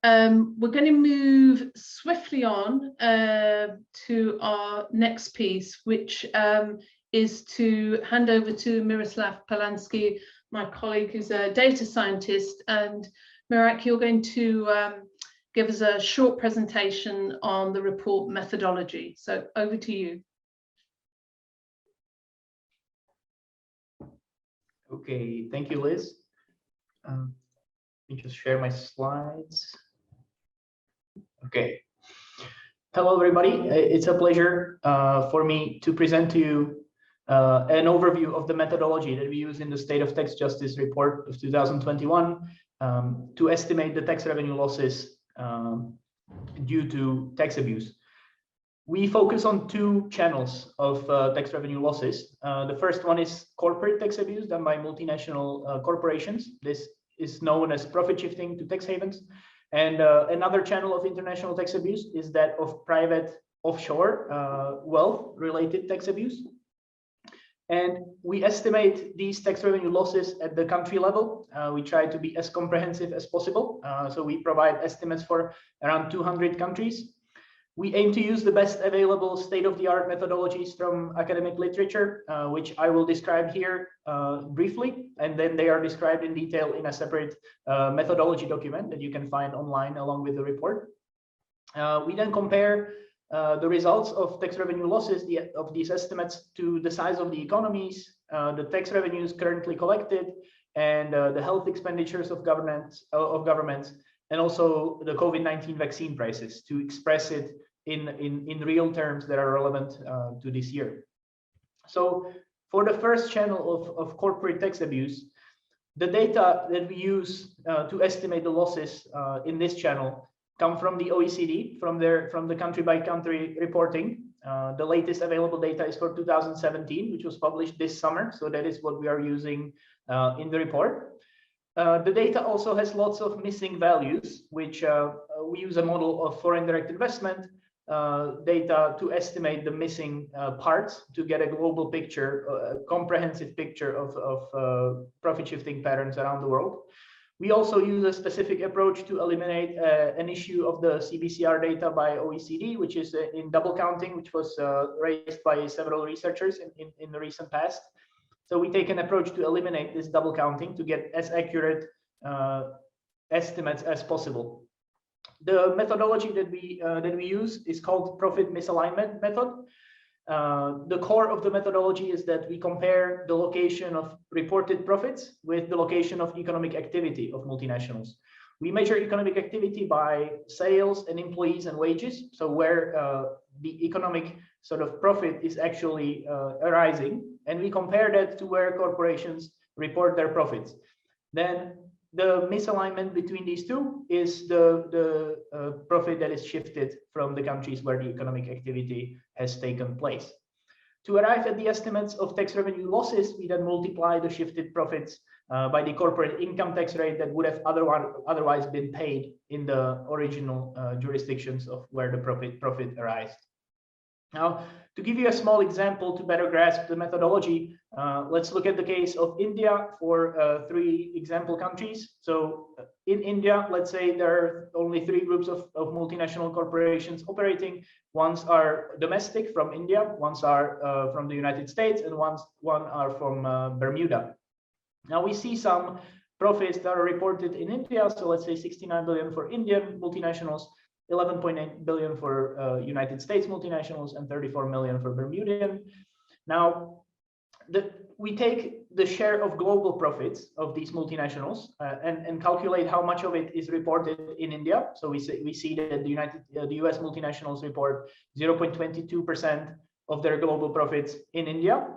We're going to move swiftly on to our next piece, which is to hand over to Miroslav Palansky, my colleague who's a data scientist. And Mirak, you're going to give us a short presentation on the report methodology. So over to you. Okay, thank you, Liz. Let me just share my slides. Okay. Hello, everybody. It's a pleasure for me to present to you an overview of the methodology that we use in the State of Tax Justice report of 2021 to estimate the tax revenue losses due to tax abuse. We focus on two channels of tax revenue losses. The first one is corporate tax abuse done by multinational corporations. This is known as profit shifting to tax havens. And another channel of international tax abuse is that of private offshore wealth related tax abuse. And we estimate these tax revenue losses at the country level. We try to be as comprehensive as possible. So we provide estimates for around 200 countries. We aim to use the best available state-of-the-art methodologies from academic literature, which I will describe here briefly, and then they are described in detail in a separate methodology document that you can find online along with the report. We then compare the results of tax revenue losses of these estimates to the size of the economies, the tax revenues currently collected, and the health expenditures of governments, and also the COVID-19 vaccine prices to express it in real terms that are relevant to this year. So for the first channel of corporate tax abuse, the data that we use to estimate the losses in this channel come from the OECD, from the country by country reporting. The latest available data is for 2017, which was published this summer. So that is what we are using in the report. The data also has lots of missing values, which we use a model of foreign direct investment data to estimate the missing parts to get a global picture, a comprehensive picture of profit shifting patterns around the world. We also use a specific approach to eliminate an issue of the CBCR data by OECD, which is in double counting, which was raised by several researchers in the recent past. So we take an approach to eliminate this double counting to get as accurate estimates as possible. The methodology that we use is called profit misalignment method. The core of the methodology is that we compare the location of reported profits with the location of economic activity of multinationals. We measure economic activity by sales and employees and wages, so where the economic sort of profit is actually arising, and we compare that to where corporations report their profits. Then the misalignment between these two is the profit that is shifted from the countries where the economic activity has taken place. To arrive at the estimates of tax revenue losses, we then multiply the shifted profits by the corporate income tax rate that would have otherwise been paid in the original jurisdictions of where the profit arised. Now, to give you a small example to better grasp the methodology, let's look at the case of India for 3 example countries. So in India, let's say there are only 3 groups of multinational corporations operating. Ones are domestic from India, ones are from the United States, and one are from Bermuda. Now we see some profits that are reported in India. So let's say 69 billion for Indian multinationals, 11.8 billion for United States multinationals, and 34 million for Bermudian. Now, we take the share of global profits of these multinationals and calculate how much of it is reported in India. So we see that the US multinationals report 0.22% of their global profits in India.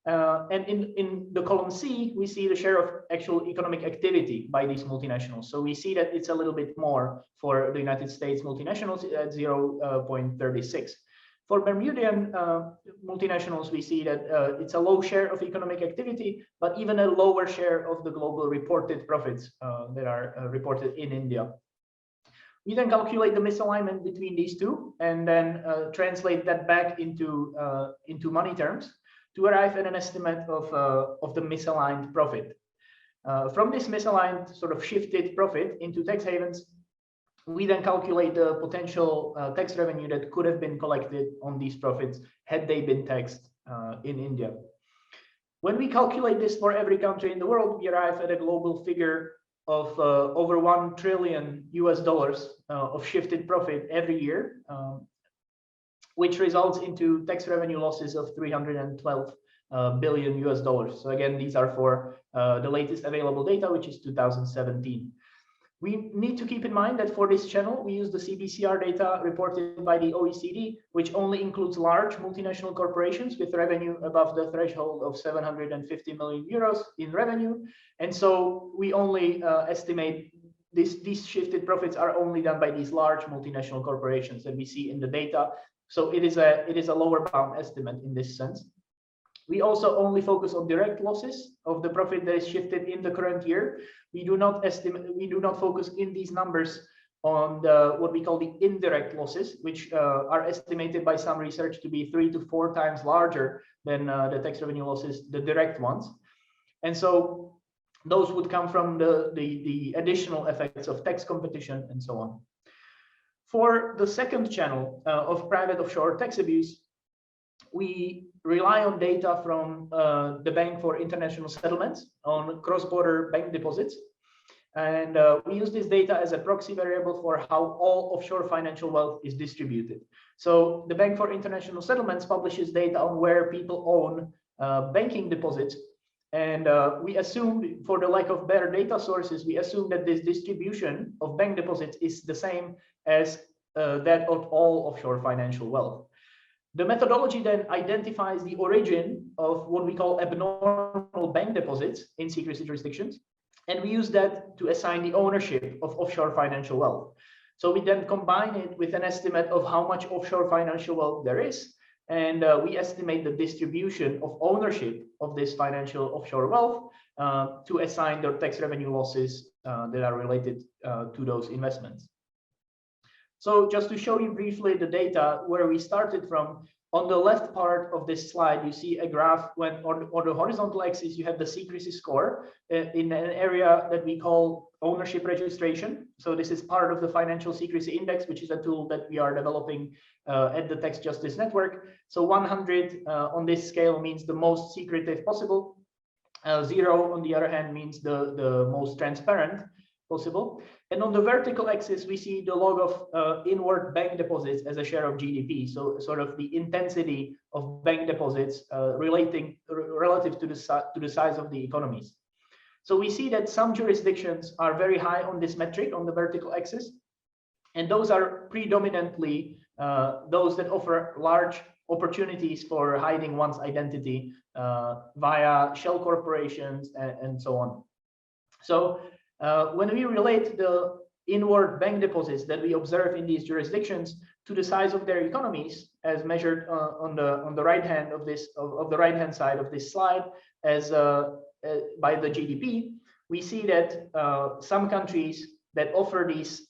And in the column C, we see the share of actual economic activity by these multinationals. So we see that it's a little bit more for the United States multinationals at 0.36. For Bermudian multinationals, we see that it's a low share of economic activity, but even a lower share of the global reported profits that are reported in India. We then calculate the misalignment between these two and then translate that back into money terms to arrive at an estimate of the misaligned profit. From this misaligned sort of shifted profit into tax havens, We then calculate the potential tax revenue that could have been collected on these profits had they been taxed in India. When we calculate this for every country in the world, we arrive at a global figure of over $1 trillion of shifted profit every year, which results into tax revenue losses of $312 billion. So again, these are for the latest available data, which is 2017. We need to keep in mind that for this channel, we use the CBCR data reported by the OECD, which only includes large multinational corporations with revenue above the threshold of 750 million euros in revenue. And so we only estimate these shifted profits are only done by these large multinational corporations that we see in the data. So it is a lower bound estimate in this sense. We also only focus on direct losses of the profit that is shifted in the current year. We do not focus in these numbers on what we call the indirect losses, which are estimated by some research to be 3 to 4 times larger than the tax revenue losses, the direct ones. And so those would come from the additional effects of tax competition and so on. For the second channel of private offshore tax abuse, we rely on data from the Bank for International Settlements on cross-border bank deposits. And we use this data as a proxy variable for how all offshore financial wealth is distributed. So the Bank for International Settlements publishes data on where people own banking deposits. And we assume, for the lack of better data sources, we assume that this distribution of bank deposits is the same as that of all offshore financial wealth. The methodology then identifies the origin of what we call abnormal bank deposits in secrecy jurisdictions, and we use that to assign the ownership of offshore financial wealth. So we then combine it with an estimate of how much offshore financial wealth there is, and we estimate the distribution of ownership of this financial offshore wealth to assign the tax revenue losses that are related to those investments. So just to show you briefly the data where we started from, on the left part of this slide, you see a graph when on the horizontal axis, you have the secrecy score in an area that we call ownership registration. So this is part of the Financial Secrecy Index, which is a tool that we are developing at the Tax Justice Network. So 100 on this scale means the most secretive possible. 0, on the other hand, means the most transparent possible. And on the vertical axis, we see the log of inward bank deposits as a share of GDP. So sort of the intensity of bank deposits relative to the size of the economies. So we see that some jurisdictions are very high on this metric on the vertical axis. And those are predominantly those that offer large opportunities for hiding one's identity via shell corporations and so on. So when we relate the inward bank deposits that we observe in these jurisdictions to the size of their economies, as measured on the right hand of the right hand side of this slide, as by the GDP, we see that some countries that offer these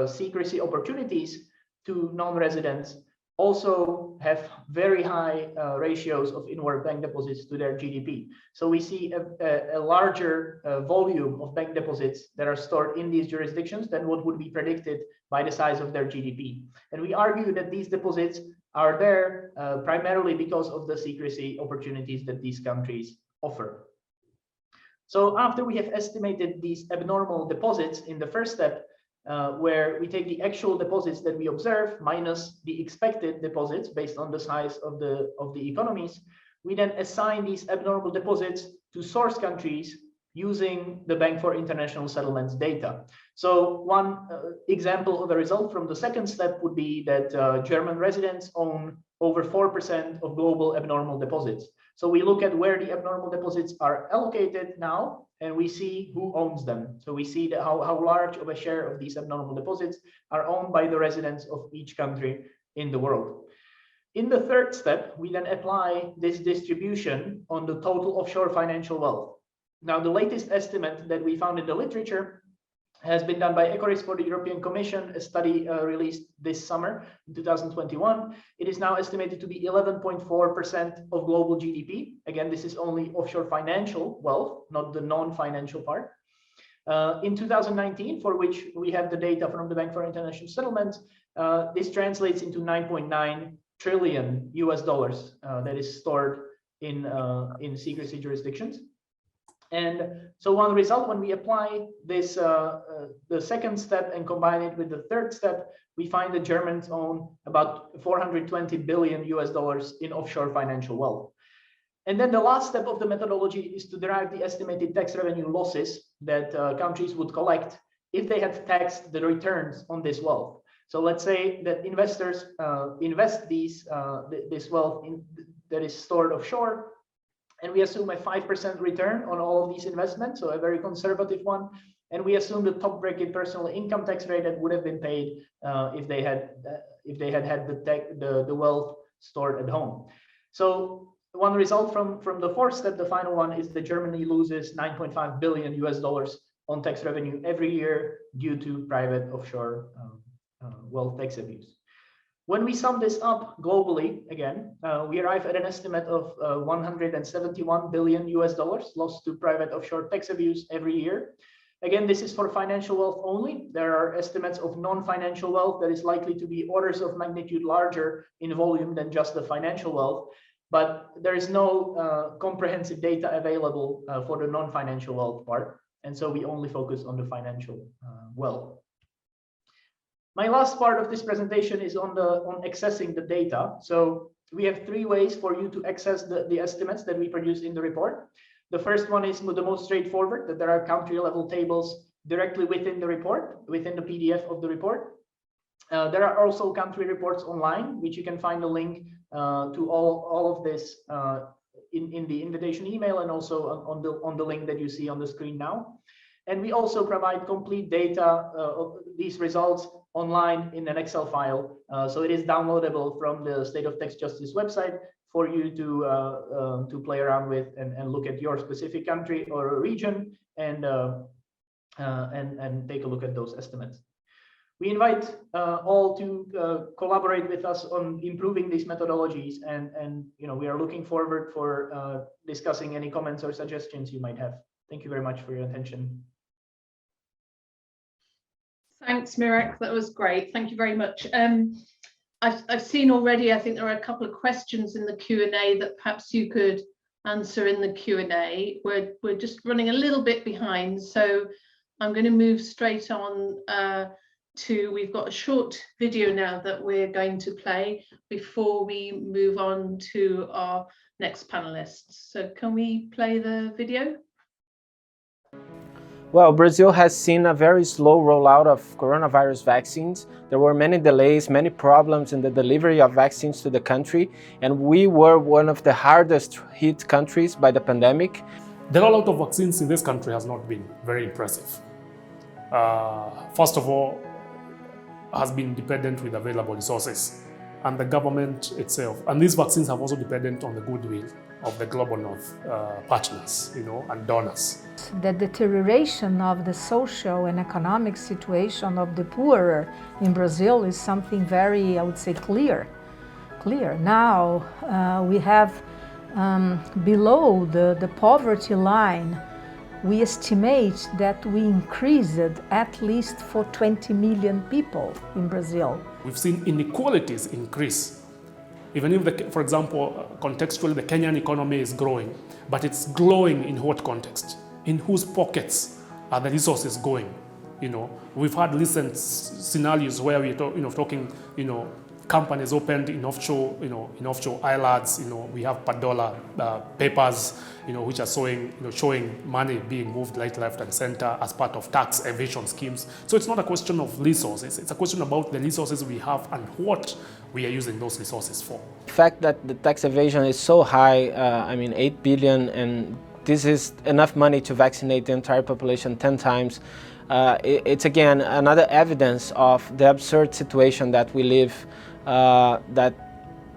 secrecy opportunities to non-residents also have very high ratios of inward bank deposits to their GDP. So we see a larger volume of bank deposits that are stored in these jurisdictions than what would be predicted by the size of their GDP. And we argue that these deposits are there primarily because of the secrecy opportunities that these countries offer. So after we have estimated these abnormal deposits in the first step, where we take the actual deposits that we observe minus the expected deposits based on the size of the economies, we then assign these abnormal deposits to source countries using the Bank for International Settlements data. So one example of the result from the second step would be that German residents own over 4% of global abnormal deposits. So we look at where the abnormal deposits are allocated now, and we see who owns them. So we see that how large of a share of these abnormal deposits are owned by the residents of each country in the world. In the third step, we then apply this distribution on the total offshore financial wealth. Now, the latest estimate that we found in the literature has been done by Ecoris for the European Commission, a study released this summer in 2021. It is now estimated to be 11.4% of global GDP. Again, this is only offshore financial wealth, not the non-financial part. In 2019, for which we have the data from the Bank for International Settlements, this translates into 9.9 trillion US dollars that is stored in secrecy jurisdictions. And so one result, when we apply this, the second step and combine it with the third step, we find the Germans own about 420 billion US dollars in offshore financial wealth. And then the last step of the methodology is to derive the estimated tax revenue losses that countries would collect if they had taxed the returns on this wealth. So let's say that investors invest this wealth that is stored offshore, and we assume a 5% return on all of these investments, so a very conservative one. And we assume the top bracket personal income tax rate that would have been paid if they had the wealth stored at home. So one result from the fourth step, the final one, is that Germany loses 9.5 billion US dollars on tax revenue every year due to private offshore wealth tax abuse. When we sum this up globally, again, we arrive at an estimate of 171 billion US dollars lost to private offshore tax abuse every year. Again, this is for financial wealth only. There are estimates of non-financial wealth that is likely to be orders of magnitude larger in volume than just the financial wealth, but there is no comprehensive data available for the non-financial wealth part. And so we only focus on the financial wealth. My last part of this presentation is on accessing the data. So we have three ways for you to access the estimates that we produce in the report. The first one is the most straightforward, that there are country level tables directly within the report, within the PDF of the report. There are also country reports online, which you can find a link to all of this in the invitation email and also on the link that you see on the screen now. And we also provide complete data of these results online in an Excel file. So it is downloadable from the State of Tax Justice website for you to play around with and look at your specific country or region and take a look at those estimates. We invite all to collaborate with us on improving these methodologies, and we are looking forward for discussing any comments or suggestions you might have. Thank you very much for your attention. Thanks, Mirek. That was great. Thank you very much. I've seen already, I think there are a couple of questions in the Q&A that perhaps you could answer in the Q&A. We're just running a little bit behind, so I'm going to move straight on we've got a short video now that we're going to play before we move on to our next panelists. So can we play the video? Well, Brazil has seen a very slow rollout of coronavirus vaccines. There were many delays, many problems in the delivery of vaccines to the country, and we were one of the hardest hit countries by the pandemic. The rollout of vaccines in this country has not been very impressive. First of all, has been dependent with available resources and the government itself. And these vaccines have also depended on the goodwill of the global north partners, and donors. The deterioration of the social and economic situation of the poorer in Brazil is something very, I would say, clear. Now we have below the poverty line, we estimate that we increased at least for 20 million people in Brazil. We've seen inequalities increase. Even if, for example, contextually the Kenyan economy is growing, but it's growing in what context? In whose pockets are the resources going? We've had recent scenarios where we're talking, companies opened in offshore, in offshore islands. We have Padola papers, which are showing money being moved right, left, and center as part of tax evasion schemes. So it's not a question of resources; it's a question about the resources we have and what we are using those resources for. The fact that the tax evasion is so high, 8 billion, and this is enough money to vaccinate the entire population 10 times. It's again another evidence of the absurd situation that we live. That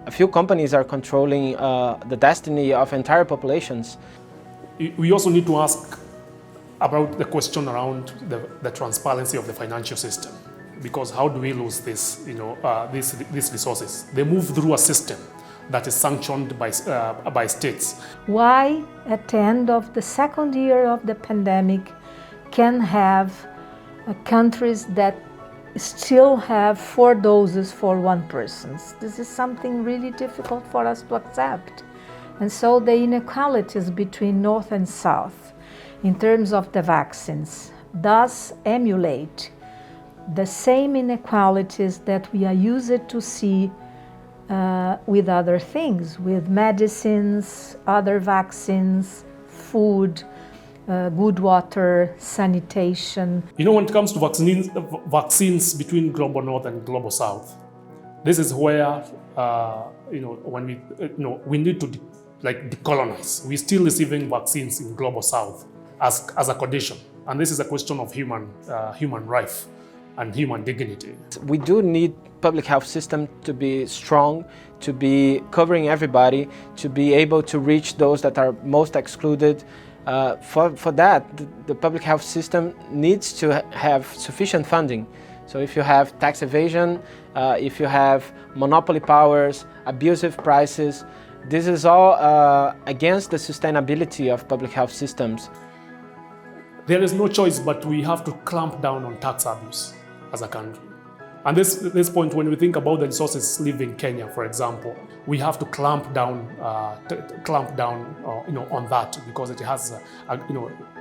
a few companies are controlling the destiny of entire populations. We also need to ask about the question around the transparency of the financial system, because how do we lose this, these resources? They move through a system that is sanctioned by states. Why at the end of the second year of the pandemic can have countries that still have 4 doses for 1 person. This is something really difficult for us to accept. And so the inequalities between North and South in terms of the vaccines does emulate the same inequalities that we are used to see with other things, with medicines, other vaccines, food, good water, sanitation. You know, when it comes to vaccines between Global North and Global South, this is where, when we need to decolonize. We're still receiving vaccines in Global South as a condition. And this is a question of human rights and human dignity. We do need public health system to be strong, to be covering everybody, to be able to reach those that are most excluded. For that, the public health system needs to have sufficient funding. So if you have tax evasion, if you have monopoly powers, abusive prices, this is all against the sustainability of public health systems. There is no choice, but we have to clamp down on tax abuse as a country. And this point, when we think about the resources leaving Kenya, for example, we have to clamp down on that, because it has,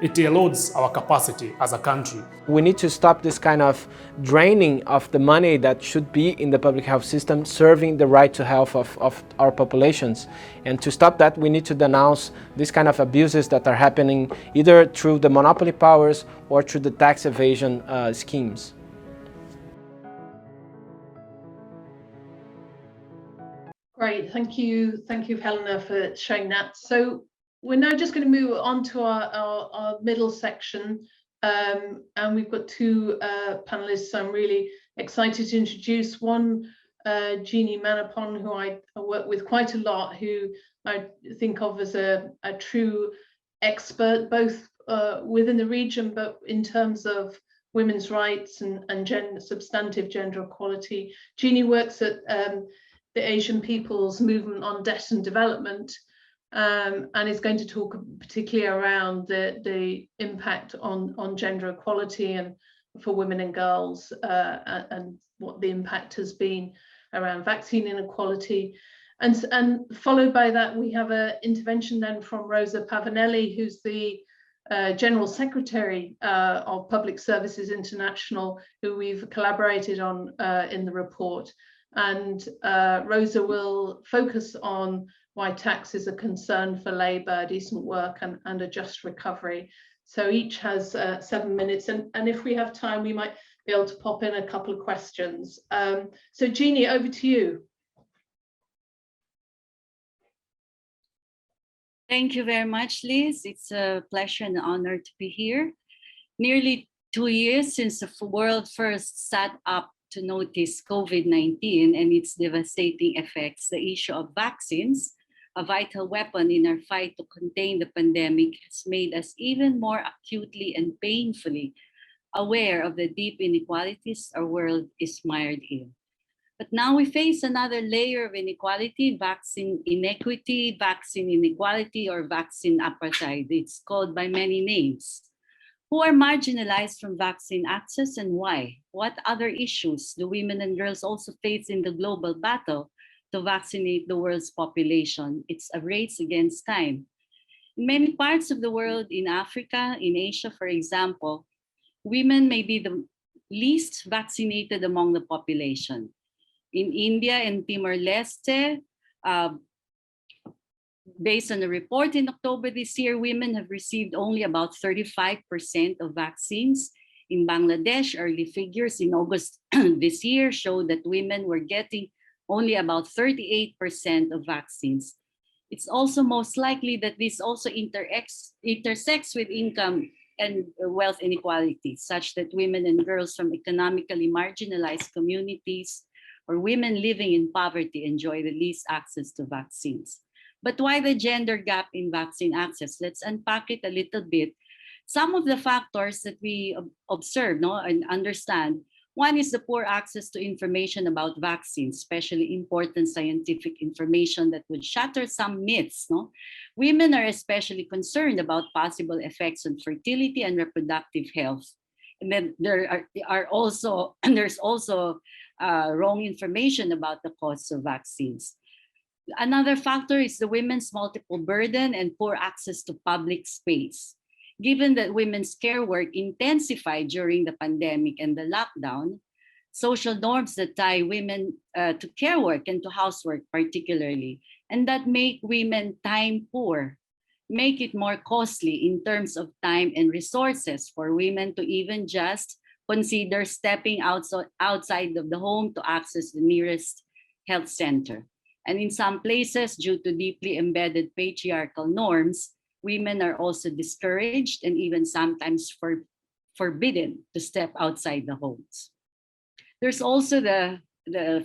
it erodes our capacity as a country. We need to stop this kind of draining of the money that should be in the public health system, serving the right to health of our populations. And to stop that, we need to denounce these kind of abuses that are happening either through the monopoly powers or through the tax evasion schemes. Great, thank you, Helena, for sharing that. So we're now just going to move on to our middle section, and we've got 2 panelists. So I'm really excited to introduce one, Jeannie Manipon, who I work with quite a lot, who I think of as a true expert, both within the region, but in terms of women's rights and substantive gender equality. Jeannie works at the Asian People's Movement on Debt and Development, and is going to talk particularly around the impact on gender equality and for women and girls, and what the impact has been around vaccine inequality. And followed by that, we have an intervention then from Rosa Pavanelli, who's the General Secretary of Public Services International, who we've collaborated on in the report. And Rosa will focus on why tax is a concern for labour, decent work and a just recovery. So each has 7 minutes, and if we have time, we might be able to pop in a couple of questions. So Jeannie, over to you. Thank you very much, Liz. It's a pleasure and honor to be here. Nearly 2 years since the world first sat up to notice COVID-19 and its devastating effects, the issue of vaccines, a vital weapon in our fight to contain the pandemic, has made us even more acutely and painfully aware of the deep inequalities our world is mired in. But now we face another layer of inequality: vaccine inequity, vaccine inequality, or vaccine apartheid. It's called by many names. Who are marginalized from vaccine access and why? What other issues do women and girls also face in the global battle to vaccinate the world's population? It's a race against time. In many parts of the world, in Africa, in Asia, for example, women may be the least vaccinated among the population. In India and Timor-Leste, based on a report in October this year, women have received only about 35% of vaccines. In Bangladesh, early figures in August this year showed that women were getting only about 38% of vaccines. It's also most likely that this also intersects with income and wealth inequalities, such that women and girls from economically marginalized communities or women living in poverty enjoy the least access to vaccines. But why the gender gap in vaccine access? Let's unpack it a little bit. Some of the factors that we observe and understand One is the poor access to information about vaccines, especially important scientific information that would shatter some myths. No? Women are especially concerned about possible effects on fertility and reproductive health. And then there's also wrong information about the costs of vaccines. Another factor is the women's multiple burden and poor access to public space. Given that women's care work intensified during the pandemic and the lockdown, social norms that tie women to care work and to housework particularly, and that make women time poor, make it more costly in terms of time and resources for women to even just consider stepping outside of the home to access the nearest health center. And in some places, due to deeply embedded patriarchal norms, women are also discouraged and even sometimes forbidden to step outside the homes. There's also the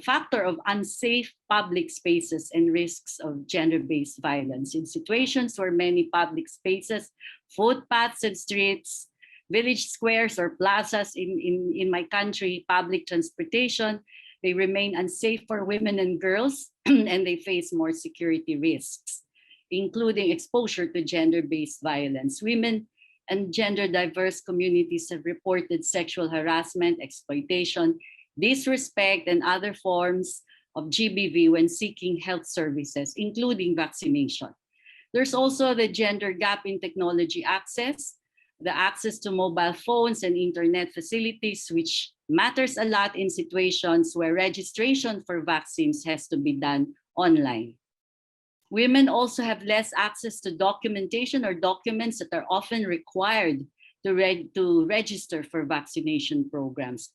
factor of unsafe public spaces and risks of gender-based violence. In situations where many public spaces, footpaths and streets, village squares or plazas in my country, public transportation, they remain unsafe for women and girls, and they face more security risks, including exposure to gender-based violence. Women and gender-diverse communities have reported sexual harassment, exploitation, disrespect, and other forms of GBV when seeking health services, including vaccination. There's also the gender gap in technology access, the access to mobile phones and internet facilities, which matters a lot in situations where registration for vaccines has to be done online. Women also have less access to documentation or documents that are often required to register for vaccination programs.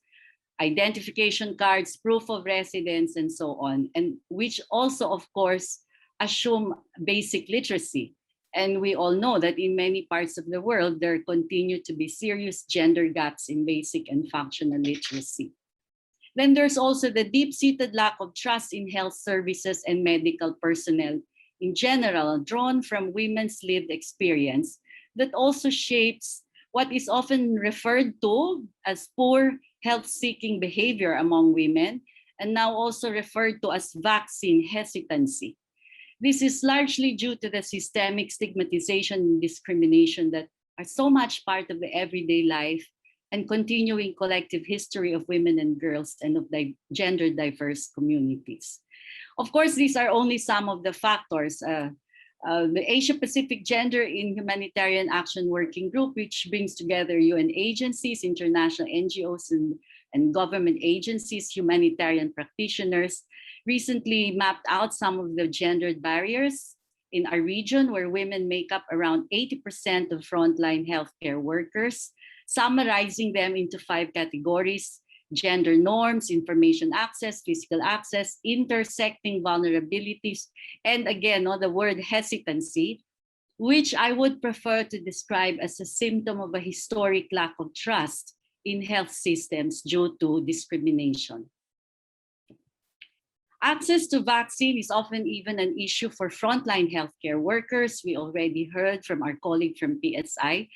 Identification cards, proof of residence, and so on, and which also, of course, assume basic literacy. And we all know that in many parts of the world, there continue to be serious gender gaps in basic and functional literacy. Then there's also the deep-seated lack of trust in health services and medical personnel in general, drawn from women's lived experience, that also shapes what is often referred to as poor health-seeking behavior among women, and now also referred to as vaccine hesitancy. This is largely due to the systemic stigmatization and discrimination that are so much part of the everyday life and continuing collective history of women and girls and of gender diverse communities. Of course, these are only some of the factors. The Asia Pacific Gender in Humanitarian Action Working Group, which brings together UN agencies, international NGOs, and government agencies, humanitarian practitioners, recently mapped out some of the gendered barriers in our region, where women make up around 80% of frontline healthcare workers, summarizing them into 5 categories: gender norms, information access, physical access, intersecting vulnerabilities, and again, the word hesitancy, which I would prefer to describe as a symptom of a historic lack of trust in health systems due to discrimination. Access to vaccine is often even an issue for frontline healthcare workers. We already heard from our colleague from PSI,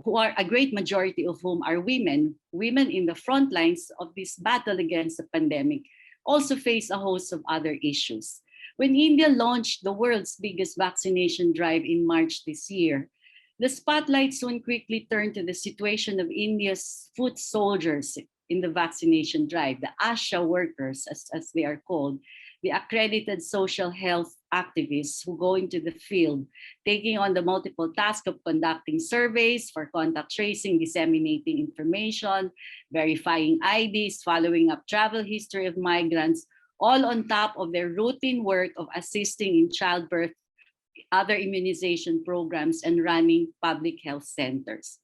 who are a great majority of whom are women. Women in the front lines of this battle against the pandemic also face a host of other issues. When India launched the world's biggest vaccination drive in March this year, the spotlight soon quickly turned to the situation of India's foot soldiers in the vaccination drive, the ASHA workers, as they are called, the accredited social health activists who go into the field, taking on the multiple task of conducting surveys for contact tracing, disseminating information, verifying IDs, following up travel history of migrants, all on top of their routine work of assisting in childbirth, other immunization programs, and running public health centers.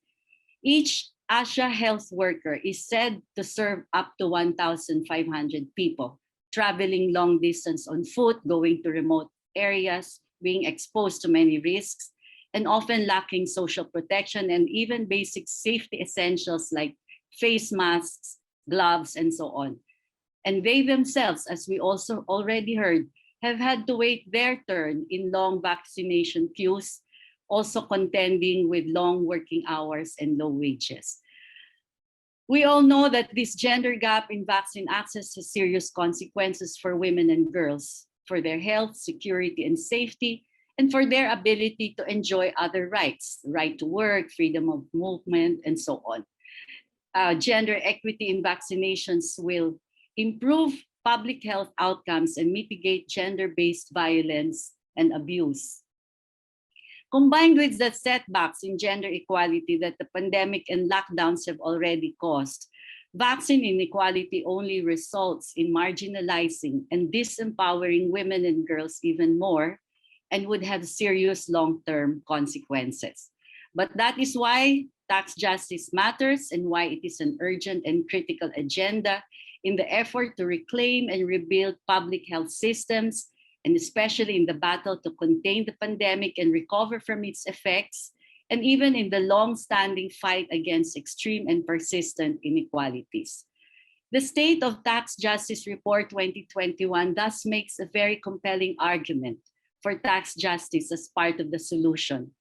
Each ASHA health worker is said to serve up to 1,500 people, traveling long distance on foot, going to remote areas, being exposed to many risks, and often lacking social protection and even basic safety essentials like face masks, gloves, and so on. And they themselves, as we also already heard, have had to wait their turn in long vaccination queues, also contending with long working hours and low wages. We all know that this gender gap in vaccine access has serious consequences for women and girls, for their health, security, and safety, and for their ability to enjoy other rights, the right to work, freedom of movement, and so on. Gender equity in vaccinations will improve public health outcomes and mitigate gender-based violence and abuse. Combined with the setbacks in gender equality that the pandemic and lockdowns have already caused, vaccine inequality only results in marginalizing and disempowering women and girls even more, and would have serious long-term consequences. But that is why tax justice matters and why it is an urgent and critical agenda in the effort to reclaim and rebuild public health systems, and especially in the battle to contain the pandemic and recover from its effects, and even in the long-standing fight against extreme and persistent inequalities. The State of Tax Justice Report 2021 thus makes a very compelling argument for tax justice as part of the solution,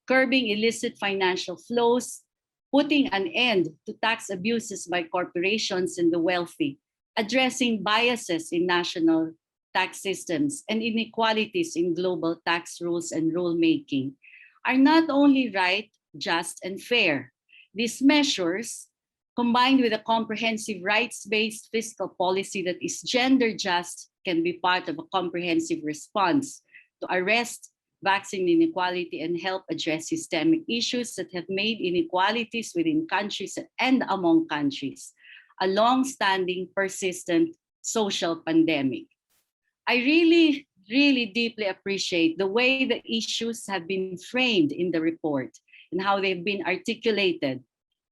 curbing illicit financial flows, putting an end to tax abuses by corporations and the wealthy, addressing biases in national tax systems and inequalities in global tax rules and rulemaking are not only right, just, and fair. These measures, combined with a comprehensive rights-based fiscal policy that is gender just, can be part of a comprehensive response to arrest vaccine inequality and help address systemic issues that have made inequalities within countries and among countries a long-standing, persistent social pandemic. I really deeply appreciate the way the issues have been framed in the report and how they've been articulated,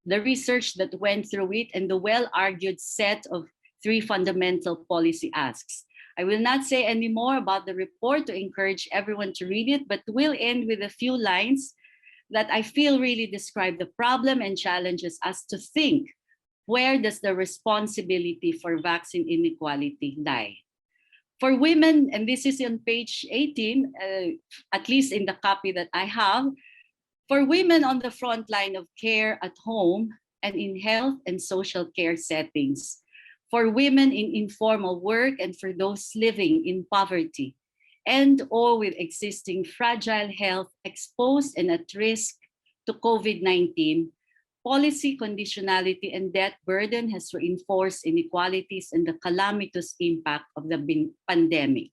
the research that went through it, and the well-argued set of 3 fundamental policy asks. I will not say any more about the report to encourage everyone to read it, but will end with a few lines that I feel really describe the problem and challenges us to think, where does the responsibility for vaccine inequality lie? For women, and this is on page 18, at least in the copy that I have, for women on the front line of care at home and in health and social care settings, for women in informal work and for those living in poverty, and or with existing fragile health exposed and at risk to COVID-19, policy conditionality and debt burden has reinforced inequalities and the calamitous impact of the pandemic.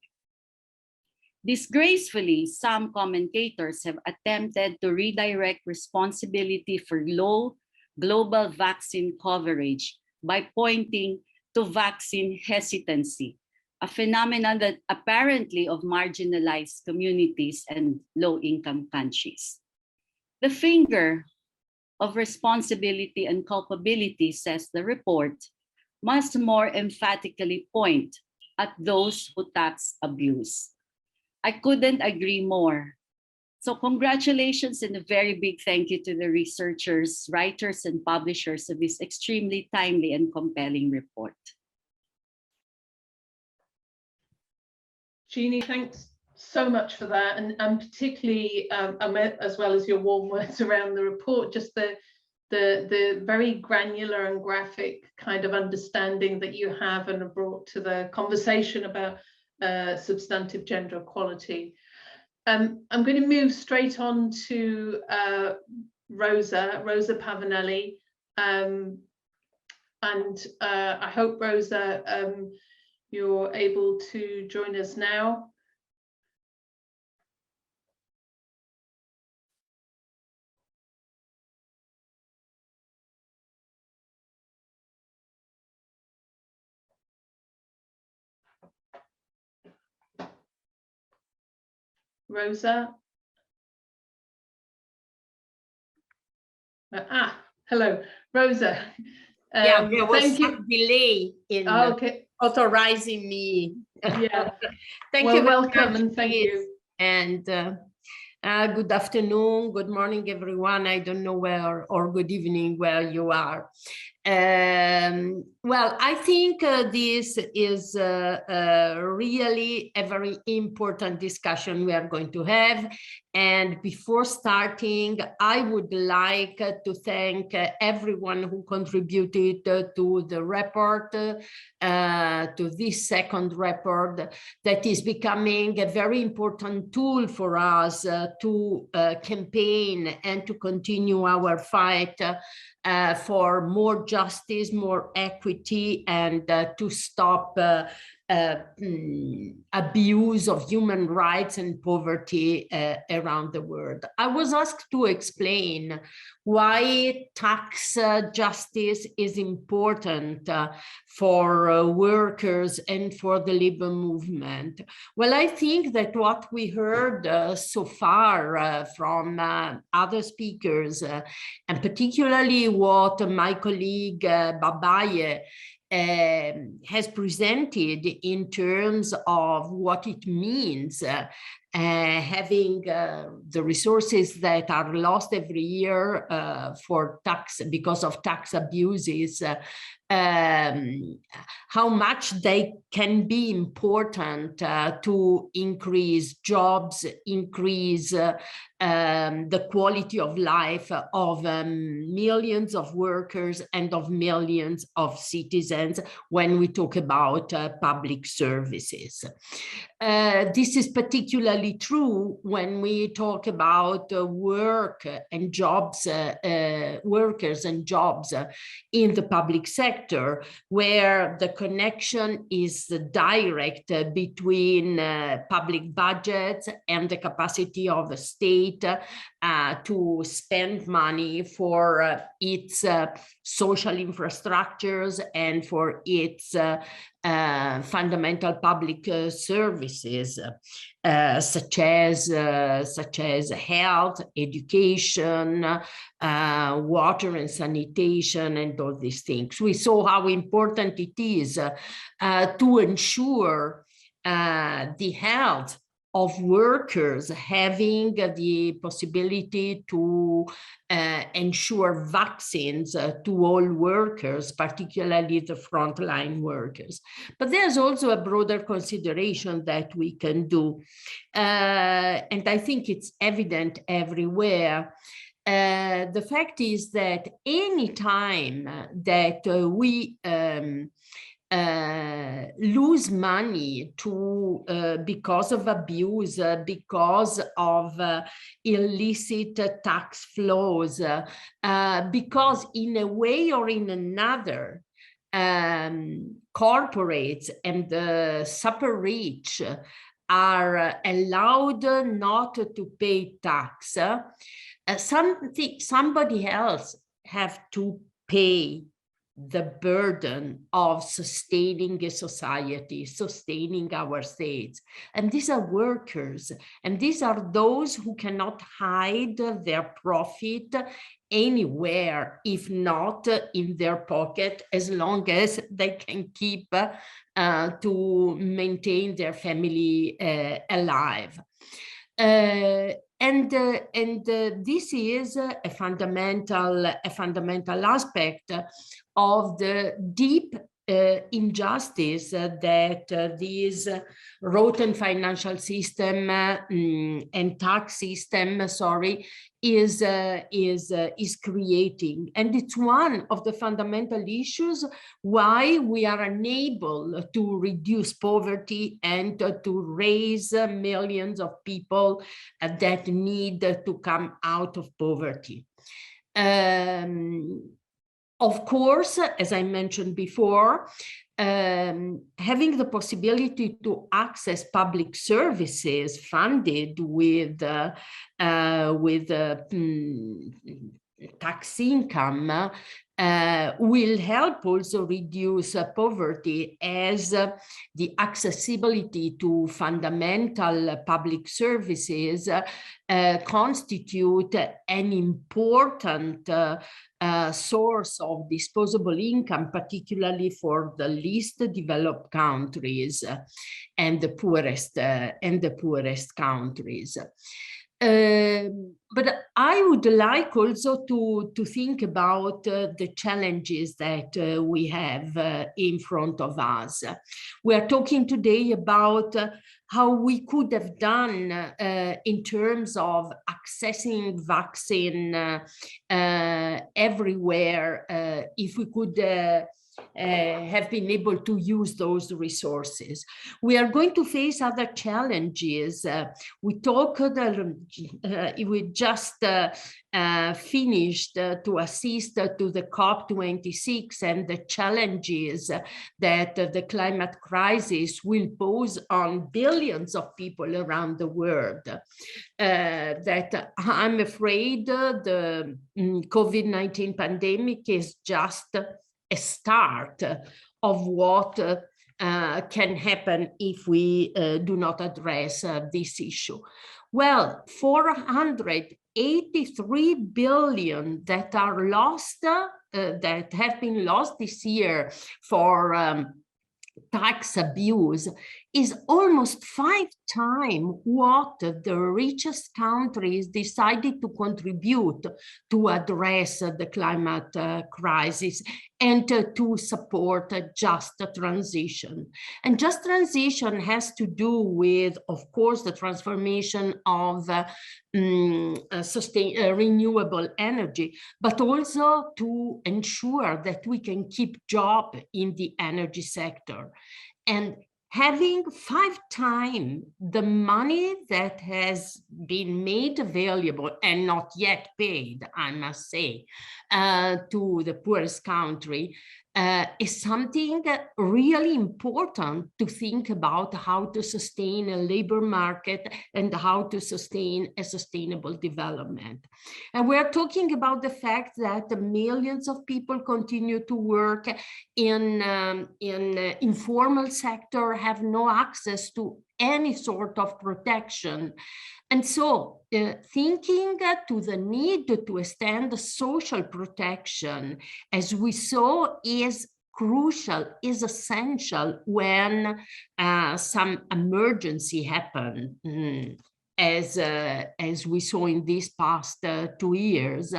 Disgracefully, some commentators have attempted to redirect responsibility for low global vaccine coverage by pointing to vaccine hesitancy, a phenomenon that apparently of marginalized communities and low-income countries. The finger of responsibility and culpability, says the report, must more emphatically point at those who tax abuse. I couldn't agree more. So congratulations and a very big thank you to the researchers, writers, and publishers of this extremely timely and compelling report. Jeannie, thanks so much for that, and particularly as well as your warm words around the report, just the very granular and graphic kind of understanding that you have and have brought to the conversation about substantive gender equality. I'm going to move straight on to Rosa Pavanelli, and I hope, Rosa, you're able to join us now. Rosa. Hello, Rosa. Yeah, there was some delay in authorizing me. Yeah. Thank you. Welcome and thank you. And good afternoon, good morning, everyone. I don't know where, or good evening, where you are. Well, I think this is really a very important discussion we are going to have. And before starting, I would like to thank everyone who contributed to the report, to this second report that is becoming a very important tool for us to campaign and to continue our fight for more justice, more equity, and to stop abuse of human rights and poverty around the world. I was asked to explain why tax justice is important for workers and for the labor movement. Well, I think that what we heard so far from other speakers, and particularly what my colleague Babaye has presented in terms of what it means having the resources that are lost every year for tax because of tax abuses, how much they can be important to increase jobs, increase the quality of life of millions of workers and of millions of citizens when we talk about public services. This is particularly true when we talk about work and jobs, workers and jobs in the public sector, where the connection is direct between public budgets and the capacity of the state to spend money for its social infrastructures and for its fundamental public services, such as health, education, water and sanitation, and all these things. We saw how important it is to ensure the health of workers, having the possibility to ensure vaccines to all workers, particularly the frontline workers. But there's also a broader consideration that we can do. And I think it's evident everywhere. The fact is that any time that we lose money to because of abuse, because of illicit tax flows, because in a way or in another, corporates and the super rich are allowed not to pay tax, somebody else have to pay the burden of sustaining a society, sustaining our states. And these are workers, and these are those who cannot hide their profit anywhere, if not in their pocket, as long as they can keep to maintain their family alive. And this is a fundamental aspect of the deep injustice that this rotten financial system and tax system, is creating. And it's one of the fundamental issues why we are unable to reduce poverty and to raise millions of people that need to come out of poverty. Of course, as I mentioned before, having the possibility to access public services funded with tax income will help also reduce poverty, as the accessibility to fundamental public services constitute an important source of disposable income, particularly for the least developed countries and the poorest countries. But I would like also to think about the challenges that we have in front of us. We are talking today about how we could have done in terms of accessing vaccine everywhere if we could have been able to use those resources. We are going to face other challenges. We just finished to assist to the COP26 and the challenges that the climate crisis will pose on billions of people around the world. That I'm afraid the COVID-19 pandemic is just a start of what can happen if we do not address this issue. Well, 483 billion that are lost, that have been lost this year for tax abuse is almost 5 times what the richest countries decided to contribute to address the climate crisis and to support a just transition. And just transition has to do with, of course, the transformation of renewable energy, but also to ensure that we can keep jobs in the energy sector. And having 5 times the money that has been made available and not yet paid, I must say, to the poorest country is something really important to think about how to sustain a labor market and how to sustain a sustainable development. And we're talking about the fact that millions of people continue to work in informal sector, have no access to any sort of protection. And so thinking to the need to extend social protection, as we saw, is crucial, is essential when some emergency happened, as we saw in these past 2 years.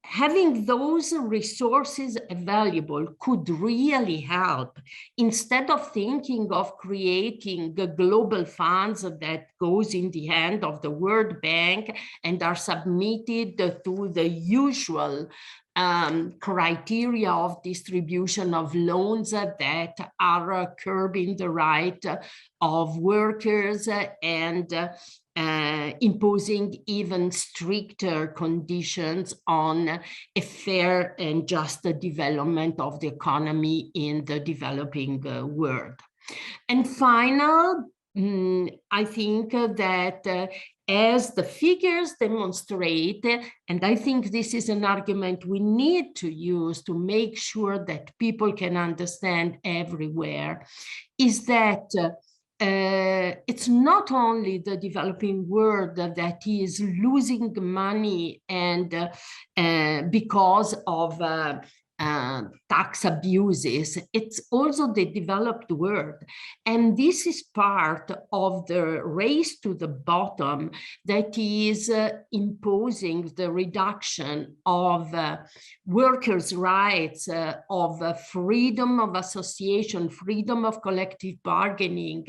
Having those resources available could really help, instead of thinking of creating global funds that goes in the hand of the World Bank and are submitted to the usual criteria of distribution of loans that are curbing the right of workers and imposing even stricter conditions on a fair and just development of the economy in the developing world. And final, I think that as the figures demonstrate, and I think this is an argument we need to use to make sure that people can understand everywhere, is that it's not only the developing world that is losing money and because of tax abuses, it's also the developed world. And this is part of the race to the bottom that is imposing the reduction of workers' rights, of freedom of association, freedom of collective bargaining,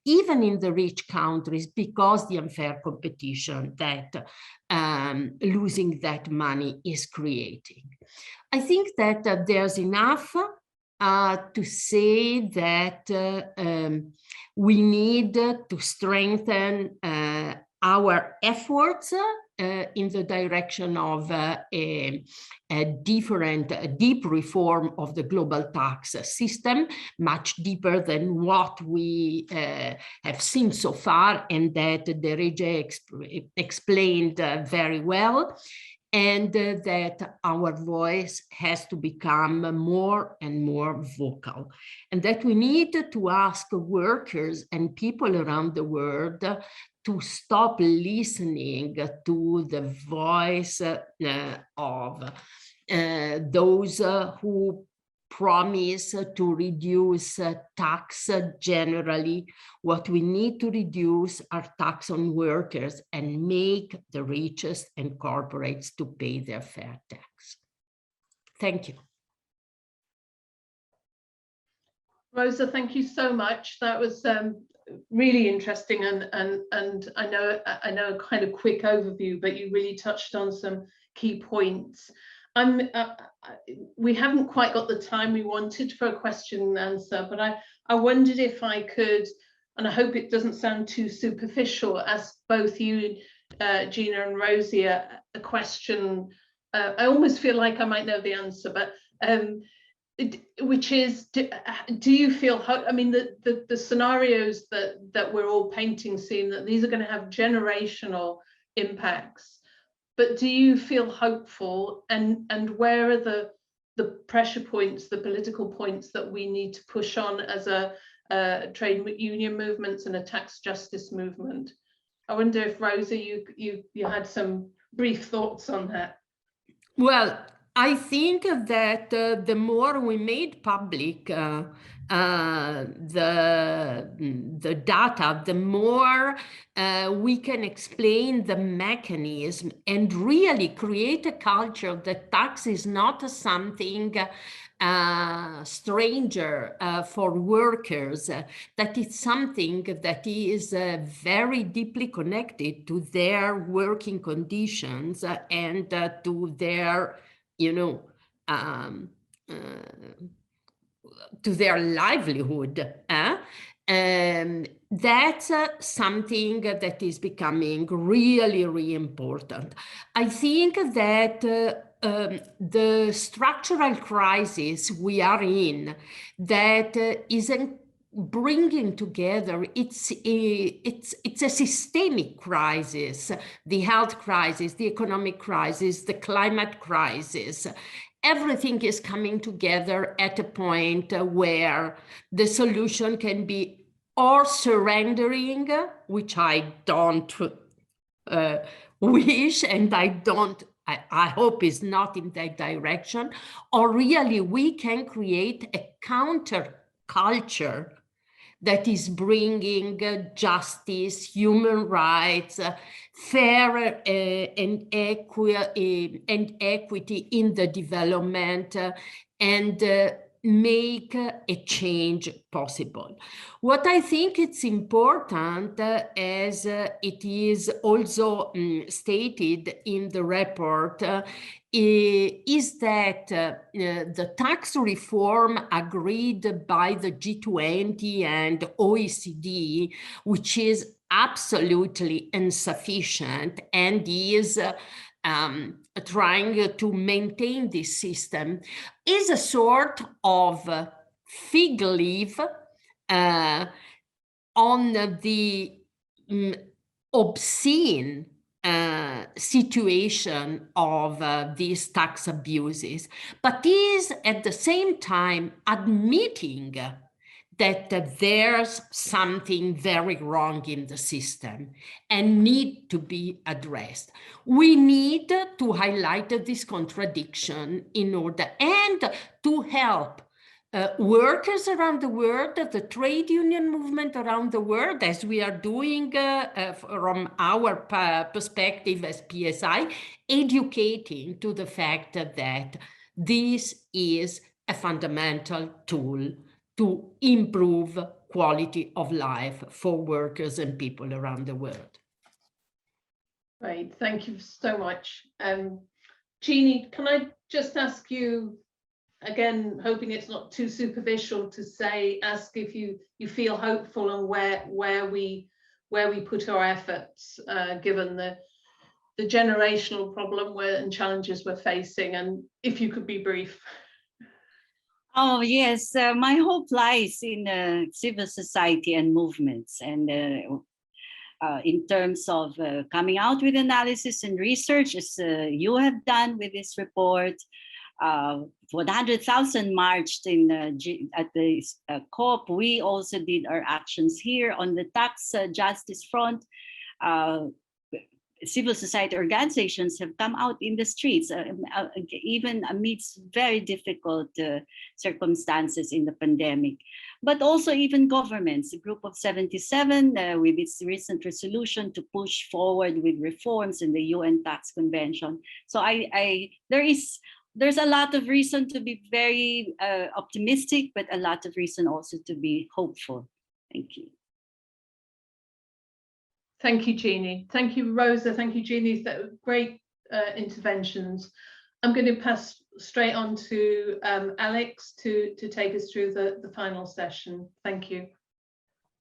even in the rich countries, because the unfair competition that losing that money is creating. I think that there's enough to say that we need to strengthen our efforts in the direction of a deep reform of the global tax system, much deeper than what we have seen so far, and that Derege explained very well. And that our voice has to become more and more vocal, and that we need to ask workers and people around the world to stop listening to the voice of those who promise to reduce tax generally. What we need to reduce are tax on workers and make the richest and corporates to pay their fair tax. Thank you. Rosa, thank you so much. That was really interesting, and I know a kind of quick overview, but you really touched on some key points. We haven't quite got the time we wanted for a question and answer, but I wondered if I could, and I hope it doesn't sound too superficial, ask both you, Gina and Rosie, a question. I almost feel like I might know the answer, but which is, do you feel, I mean, the scenarios that we're all painting seem that these are going to have generational impacts, but do you feel hopeful, and where are the pressure points, the political points that we need to push on as a trade union movements and a tax justice movement? I wonder if, Rosa, you had some brief thoughts on that. Well, I think that the more we made public the data, the more we can explain the mechanism and really create a culture that tax is not something stranger for workers, that it's something that is very deeply connected to their working conditions and to their, you know, to their livelihood. And that's something that is becoming really, really important. I think that the structural crisis we are in, that isn't bringing together, it's a systemic crisis, the health crisis, the economic crisis, the climate crisis. Everything is coming together at a point where the solution can be or surrendering, which I don't wish, and I hope is not in that direction, or really we can create a counter culture that is bringing justice, human rights, fair and equity in the development, and make a change possible. What I think it's important, as it is also stated in the report, is that the tax reform agreed by the G20 and OECD, which is absolutely insufficient and is trying to maintain this system, is a sort of fig leaf on the obscene situation of these tax abuses, but is at the same time admitting that there's something very wrong in the system and need to be addressed. We need to highlight this contradiction in order and to help workers around the world, the trade union movement around the world, as we are doing from our perspective as PSI, educating to the fact that this is a fundamental tool to improve quality of life for workers and people around the world. Right, thank you so much. Jeannie, can I just ask you, again, hoping it's not too superficial to say, ask if you feel hopeful and where we put our efforts, given the generational problem and challenges we're facing, and if you could be brief. Oh, yes. My hope lies in civil society and movements, and in terms of coming out with analysis and research, as you have done with this report. 100,000 marched at the COP. We also did our actions here on the tax justice front. civil society organizations have come out in the streets, even amidst very difficult circumstances in the pandemic. But also even governments, a group of 77 with its recent resolution to push forward with reforms in the UN Tax Convention. So there's a lot of reason to be very optimistic, but a lot of reason also to be hopeful. Thank you. Thank you, Jeannie. Thank you, Rosa. Thank you, Jeannie. Great interventions. I'm going to pass straight on to Alex to take us through the final session. Thank you.